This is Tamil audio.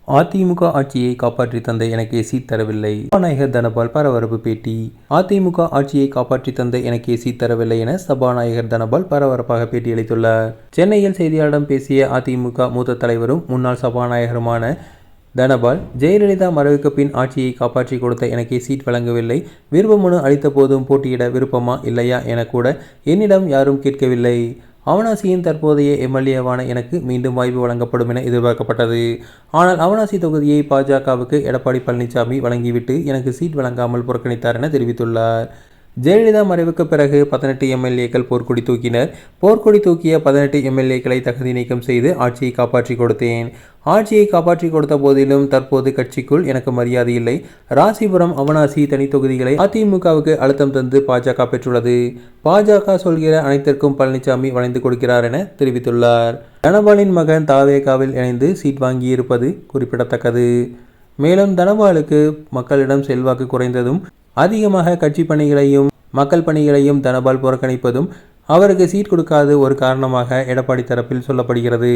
அதிமுக ஆட்சியை காப்பாற்றி தந்த எனக்கு சீட் தரவில்லை. சபாநாயகர் தனபால் பரபரப்பு பேட்டி. அதிமுக ஆட்சியை காப்பாற்றி தந்த எனக்கு சீட் தரவில்லை என சபாநாயகர் தனபால் பரபரப்பாக பேட்டியளித்துள்ளார். சென்னையில் செய்தியாளர்களிடம் பேசிய அதிமுக மூத்த தலைவரும் முன்னாள் சபாநாயகருமான தனபால், ஜெயலலிதா மறைவுக்கு பின் ஆட்சியை காப்பாற்றி கொடுத்த எனக்கு சீட் வழங்கவில்லை. விருப்ப மனு அளித்த போதும் போட்டியிட விருப்பமா இல்லையா என கூட என்னிடம் யாரும் கேட்கவில்லை. அவனாசியின் தற்போதைய எம்எல்ஏவான எனக்கு மீண்டும் வாய்ப்பு வழங்கப்படும் என எதிர்பார்க்கப்பட்டது. ஆனால் அவனாசி தொகுதியை பாஜகவுக்கு எடப்பாடி பழனிசாமி வழங்கிவிட்டு எனக்கு சீட் வழங்காமல் புறக்கணித்தார் என தெரிவித்துள்ளார். ஜெயலலிதா மறைவுக்கு பிறகு 18 எம்எல்ஏக்கள் போர்க்கொடி தூக்கினர். போர்க்கொடி தூக்கிய 18 எம்எல்ஏக்களை தகுதி நீக்கம் செய்து ஆட்சியை காப்பாற்றி கொடுத்தேன். ஆட்சியை காப்பாற்றி கொடுத்த போதிலும் தற்போது கட்சிக்குள் எனக்கு மரியாதை இல்லை. ராசிபுரம், அவனாசி தனி தொகுதிகளை அதிமுகவுக்கு அழுத்தம் தந்து பாஜக பெற்றுள்ளது. பாஜக சொல்கிற அனைத்திற்கும் பழனிசாமி வளைந்து கொடுக்கிறார் என தெரிவித்துள்ளார். தனபாலின் மகன் தாவேகாவில் இணைந்து சீட் வாங்கியிருப்பது குறிப்பிடத்தக்கது. மேலும் தனபாலுக்கு மக்களிடம் செல்வாக்கு குறைந்ததும், அதிகமாக கட்சி பணிகளையும் மக்கள் பணிகளையும் தனபால் புறக்கணிப்பதும் அவருக்கு சீட் கொடுக்காத ஒரு காரணமாக எடப்பாடி தரப்பில் சொல்லப்படுகிறது.